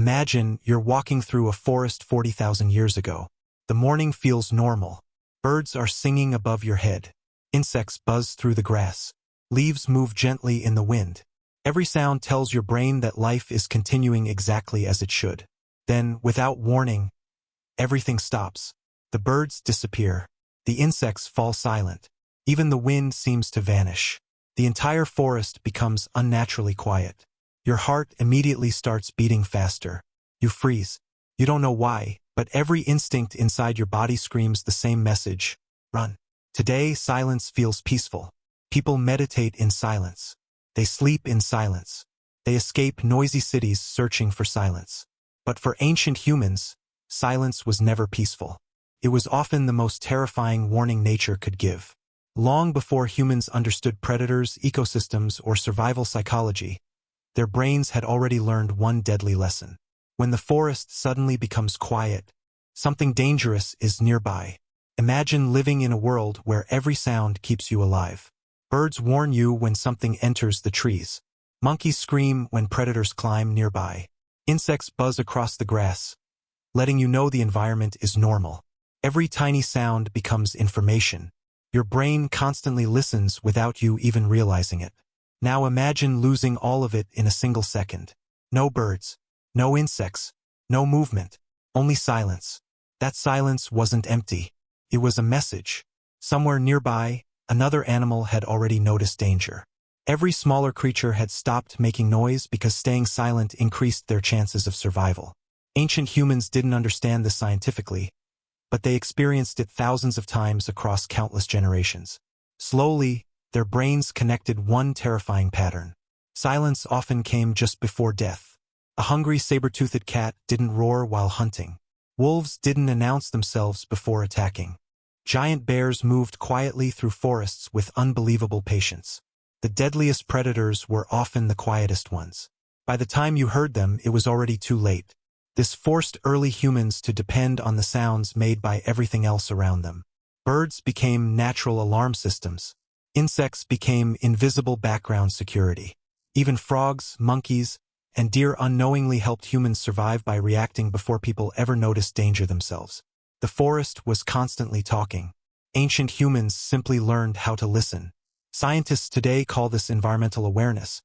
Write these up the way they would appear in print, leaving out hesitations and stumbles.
Imagine you're walking through a forest 40,000 years ago. The morning feels normal. Birds are singing above your head. Insects buzz through the grass. Leaves move gently in the wind. Every sound tells your brain that life is continuing exactly as it should. Then, without warning, everything stops. The birds disappear. The insects fall silent. Even the wind seems to vanish. The entire forest becomes unnaturally quiet. Your heart immediately starts beating faster. You freeze. You don't know why, but every instinct inside your body screams the same message: run. Today, silence feels peaceful. People meditate in silence. They sleep in silence. They escape noisy cities searching for silence. But for ancient humans, silence was never peaceful. It was often the most terrifying warning nature could give. Long before humans understood predators, ecosystems, or survival psychology, their brains had already learned one deadly lesson. When the forest suddenly becomes quiet, something dangerous is nearby. Imagine living in a world where every sound keeps you alive. Birds warn you when something enters the trees. Monkeys scream when predators climb nearby. Insects buzz across the grass, letting you know the environment is normal. Every tiny sound becomes information. Your brain constantly listens without you even realizing it. Now imagine losing all of it in a single second. No birds, no insects, no movement, only silence. That silence wasn't empty. It was a message. Somewhere nearby, another animal had already noticed danger. Every smaller creature had stopped making noise because staying silent increased their chances of survival. Ancient humans didn't understand this scientifically, but they experienced it thousands of times across countless generations. Slowly, their brains connected one terrifying pattern. Silence often came just before death. A hungry saber-toothed cat didn't roar while hunting. Wolves didn't announce themselves before attacking. Giant bears moved quietly through forests with unbelievable patience. The deadliest predators were often the quietest ones. By the time you heard them, it was already too late. This forced early humans to depend on the sounds made by everything else around them. Birds became natural alarm systems. Insects became invisible background security. Even frogs, monkeys, and deer unknowingly helped humans survive by reacting before people ever noticed danger themselves. The forest was constantly talking. Ancient humans simply learned how to listen. Scientists today call this environmental awareness,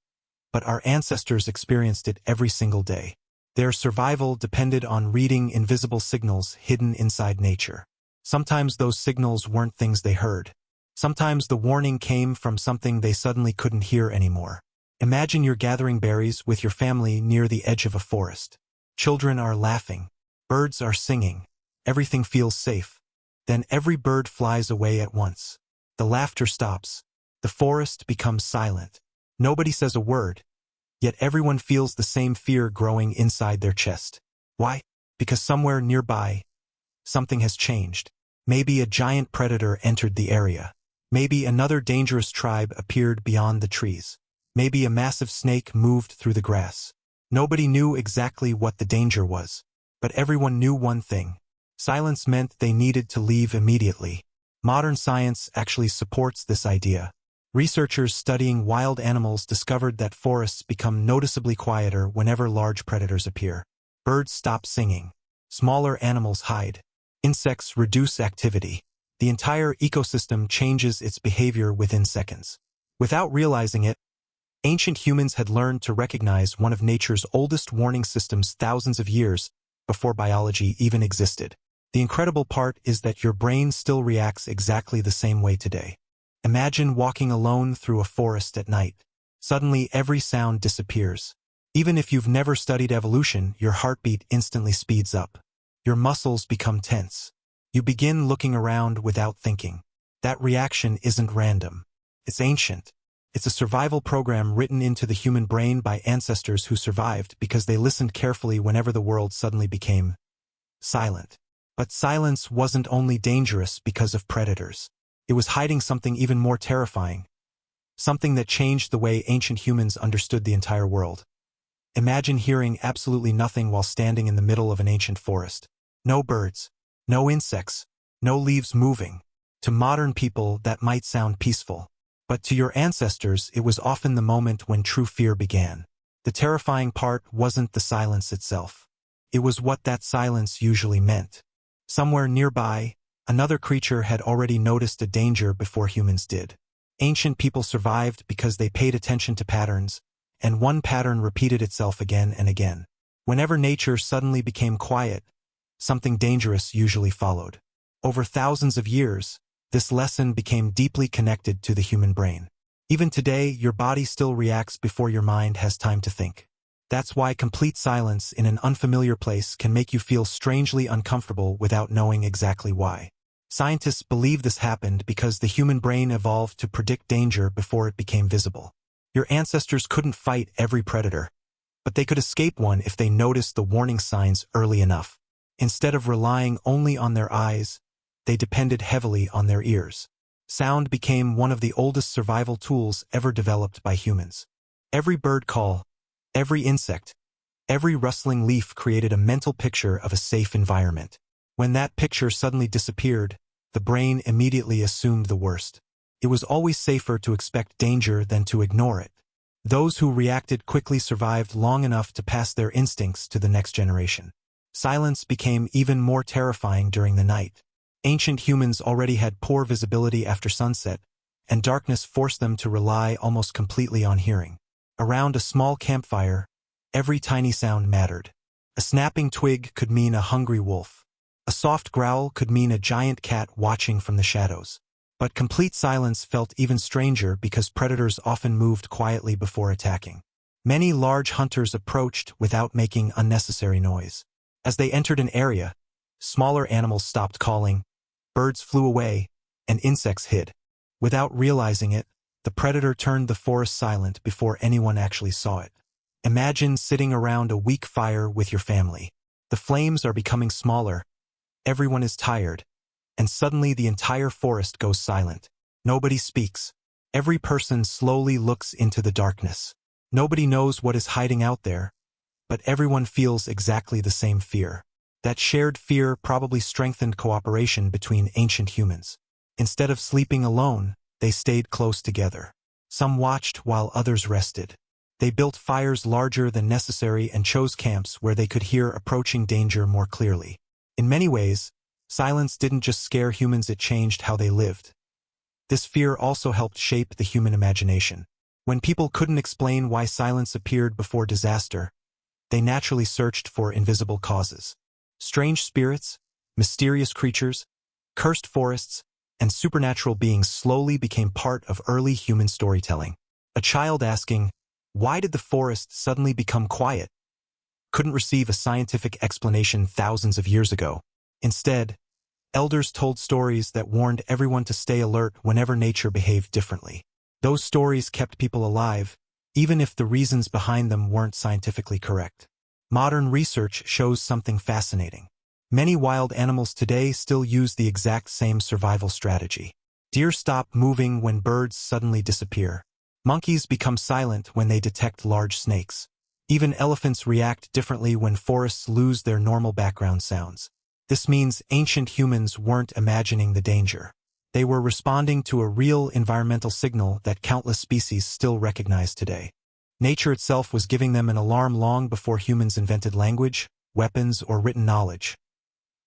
but our ancestors experienced it every single day. Their survival depended on reading invisible signals hidden inside nature. Sometimes those signals weren't things they heard. Sometimes the warning came from something they suddenly couldn't hear anymore. Imagine you're gathering berries with your family near the edge of a forest. Children are laughing. Birds are singing. Everything feels safe. Then every bird flies away at once. The laughter stops. The forest becomes silent. Nobody says a word, yet everyone feels the same fear growing inside their chest. Why? Because somewhere nearby, something has changed. Maybe a giant predator entered the area. Maybe another dangerous tribe appeared beyond the trees. Maybe a massive snake moved through the grass. Nobody knew exactly what the danger was, but everyone knew one thing. Silence meant they needed to leave immediately. Modern science actually supports this idea. Researchers studying wild animals discovered that forests become noticeably quieter whenever large predators appear. Birds stop singing. Smaller animals hide. Insects reduce activity. The entire ecosystem changes its behavior within seconds. Without realizing it, ancient humans had learned to recognize one of nature's oldest warning systems thousands of years before biology even existed. The incredible part is that your brain still reacts exactly the same way today. Imagine walking alone through a forest at night. Suddenly, every sound disappears. Even if you've never studied evolution, your heartbeat instantly speeds up. Your muscles become tense. You begin looking around without thinking. That reaction isn't random. It's ancient. It's a survival program written into the human brain by ancestors who survived because they listened carefully whenever the world suddenly became silent. But silence wasn't only dangerous because of predators. It was hiding something even more terrifying. Something that changed the way ancient humans understood the entire world. Imagine hearing absolutely nothing while standing in the middle of an ancient forest. No birds. No insects, no leaves moving. To modern people, that might sound peaceful. But to your ancestors, it was often the moment when true fear began. The terrifying part wasn't the silence itself. It was what that silence usually meant. Somewhere nearby, another creature had already noticed a danger before humans did. Ancient people survived because they paid attention to patterns, and one pattern repeated itself again and again. Whenever nature suddenly became quiet, something dangerous usually followed. Over thousands of years, this lesson became deeply connected to the human brain. Even today, your body still reacts before your mind has time to think. That's why complete silence in an unfamiliar place can make you feel strangely uncomfortable without knowing exactly why. Scientists believe this happened because the human brain evolved to predict danger before it became visible. Your ancestors couldn't fight every predator, but they could escape one if they noticed the warning signs early enough. Instead of relying only on their eyes, they depended heavily on their ears. Sound became one of the oldest survival tools ever developed by humans. Every bird call, every insect, every rustling leaf created a mental picture of a safe environment. When that picture suddenly disappeared, the brain immediately assumed the worst. It was always safer to expect danger than to ignore it. Those who reacted quickly survived long enough to pass their instincts to the next generation. Silence became even more terrifying during the night. Ancient humans already had poor visibility after sunset, and darkness forced them to rely almost completely on hearing. Around a small campfire, every tiny sound mattered. A snapping twig could mean a hungry wolf. A soft growl could mean a giant cat watching from the shadows. But complete silence felt even stranger because predators often moved quietly before attacking. Many large hunters approached without making unnecessary noise. As they entered an area, smaller animals stopped calling, birds flew away, and insects hid. Without realizing it, the predator turned the forest silent before anyone actually saw it. Imagine sitting around a weak fire with your family. The flames are becoming smaller, everyone is tired, and suddenly the entire forest goes silent. Nobody speaks. Every person slowly looks into the darkness. Nobody knows what is hiding out there, but everyone feels exactly the same fear. That shared fear probably strengthened cooperation between ancient humans. Instead of sleeping alone, they stayed close together. Some watched while others rested. They built fires larger than necessary and chose camps where they could hear approaching danger more clearly. In many ways, silence didn't just scare humans, it changed how they lived. This fear also helped shape the human imagination. When people couldn't explain why silence appeared before disaster, they naturally searched for invisible causes. Strange spirits, mysterious creatures, cursed forests, and supernatural beings slowly became part of early human storytelling. A child asking, "Why did the forest suddenly become quiet?" couldn't receive a scientific explanation thousands of years ago. Instead, elders told stories that warned everyone to stay alert whenever nature behaved differently. Those stories kept people alive, even if the reasons behind them weren't scientifically correct. Modern research shows something fascinating. Many wild animals today still use the exact same survival strategy. Deer stop moving when birds suddenly disappear. Monkeys become silent when they detect large snakes. Even elephants react differently when forests lose their normal background sounds. This means ancient humans weren't imagining the danger. They were responding to a real environmental signal that countless species still recognize today. Nature itself was giving them an alarm long before humans invented language, weapons, or written knowledge.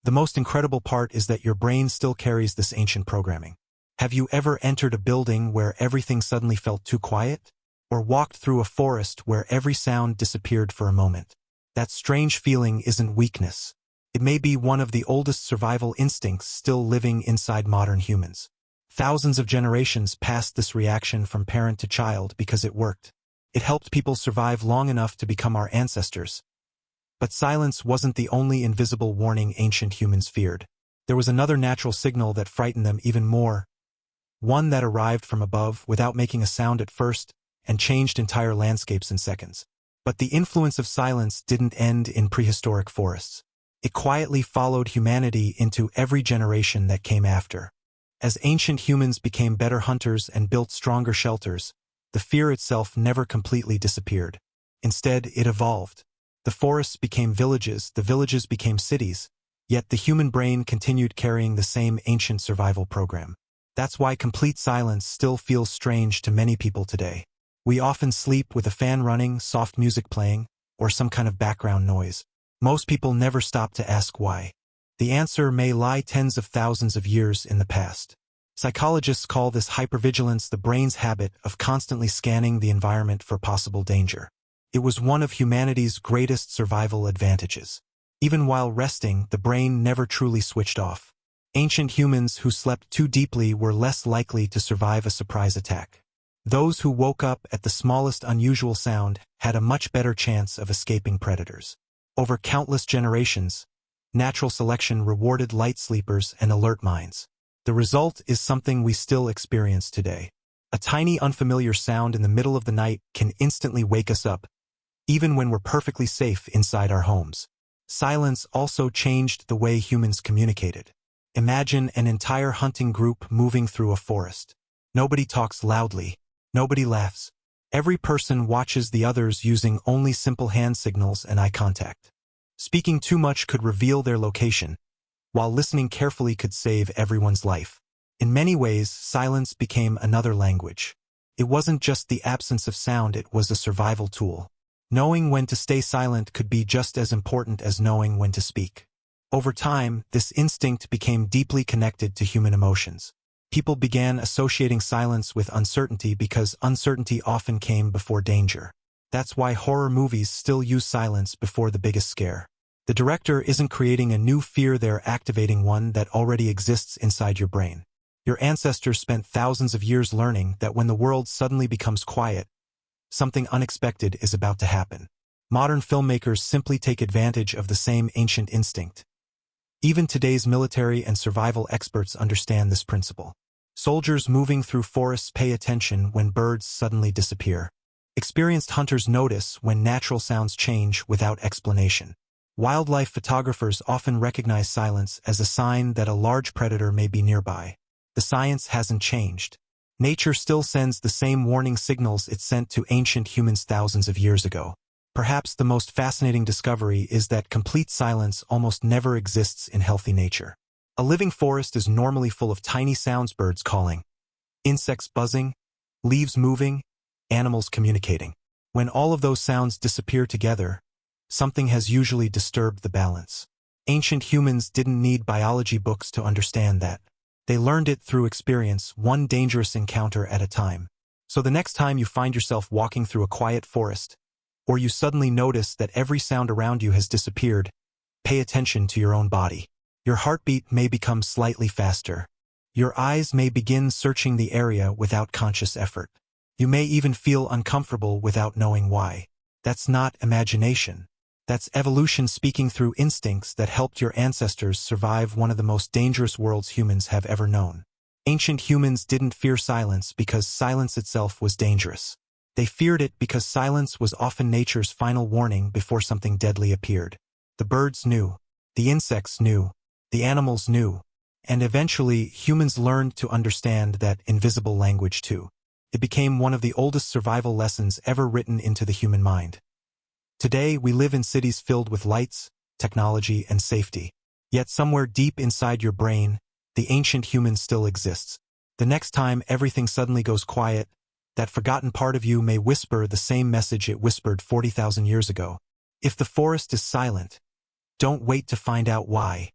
The most incredible part is that your brain still carries this ancient programming. Have you ever entered a building where everything suddenly felt too quiet? Or walked through a forest where every sound disappeared for a moment? That strange feeling isn't weakness. It may be one of the oldest survival instincts still living inside modern humans. Thousands of generations passed this reaction from parent to child because it worked. It helped people survive long enough to become our ancestors. But silence wasn't the only invisible warning ancient humans feared. There was another natural signal that frightened them even more. One that arrived from above without making a sound at first and changed entire landscapes in seconds. But the influence of silence didn't end in prehistoric forests. It quietly followed humanity into every generation that came after. As ancient humans became better hunters and built stronger shelters, the fear itself never completely disappeared. Instead, it evolved. The forests became villages, the villages became cities, yet the human brain continued carrying the same ancient survival program. That's why complete silence still feels strange to many people today. We often sleep with a fan running, soft music playing, or some kind of background noise. Most people never stop to ask why. The answer may lie tens of thousands of years in the past. Psychologists call this hypervigilance the brain's habit of constantly scanning the environment for possible danger. It was one of humanity's greatest survival advantages. Even while resting, the brain never truly switched off. Ancient humans who slept too deeply were less likely to survive a surprise attack. Those who woke up at the smallest unusual sound had a much better chance of escaping predators. Over countless generations, natural selection rewarded light sleepers and alert minds. The result is something we still experience today. A tiny unfamiliar sound in the middle of the night can instantly wake us up, even when we're perfectly safe inside our homes. Silence also changed the way humans communicated. Imagine an entire hunting group moving through a forest. Nobody talks loudly. Nobody laughs. Every person watches the others using only simple hand signals and eye contact. Speaking too much could reveal their location, while listening carefully could save everyone's life. In many ways, silence became another language. It wasn't just the absence of sound, it was a survival tool. Knowing when to stay silent could be just as important as knowing when to speak. Over time, this instinct became deeply connected to human emotions. People began associating silence with uncertainty because uncertainty often came before danger. That's why horror movies still use silence before the biggest scare. The director isn't creating a new fear, they're activating one that already exists inside your brain. Your ancestors spent thousands of years learning that when the world suddenly becomes quiet, something unexpected is about to happen. Modern filmmakers simply take advantage of the same ancient instinct. Even today's military and survival experts understand this principle. Soldiers moving through forests pay attention when birds suddenly disappear. Experienced hunters notice when natural sounds change without explanation. Wildlife photographers often recognize silence as a sign that a large predator may be nearby. The science hasn't changed. Nature still sends the same warning signals it sent to ancient humans thousands of years ago. Perhaps the most fascinating discovery is that complete silence almost never exists in healthy nature. A living forest is normally full of tiny sounds: birds calling, insects buzzing, leaves moving, animals communicating. When all of those sounds disappear together, something has usually disturbed the balance. Ancient humans didn't need biology books to understand that. They learned it through experience, one dangerous encounter at a time. So the next time you find yourself walking through a quiet forest, or you suddenly notice that every sound around you has disappeared, pay attention to your own body. Your heartbeat may become slightly faster. Your eyes may begin searching the area without conscious effort. You may even feel uncomfortable without knowing why. That's not imagination. That's evolution speaking through instincts that helped your ancestors survive one of the most dangerous worlds humans have ever known. Ancient humans didn't fear silence because silence itself was dangerous. They feared it because silence was often nature's final warning before something deadly appeared. The birds knew. The insects knew. The animals knew. And eventually, humans learned to understand that invisible language too. It became one of the oldest survival lessons ever written into the human mind. Today, we live in cities filled with lights, technology, and safety. Yet somewhere deep inside your brain, the ancient human still exists. The next time everything suddenly goes quiet, that forgotten part of you may whisper the same message it whispered 40,000 years ago. If the forest is silent, don't wait to find out why.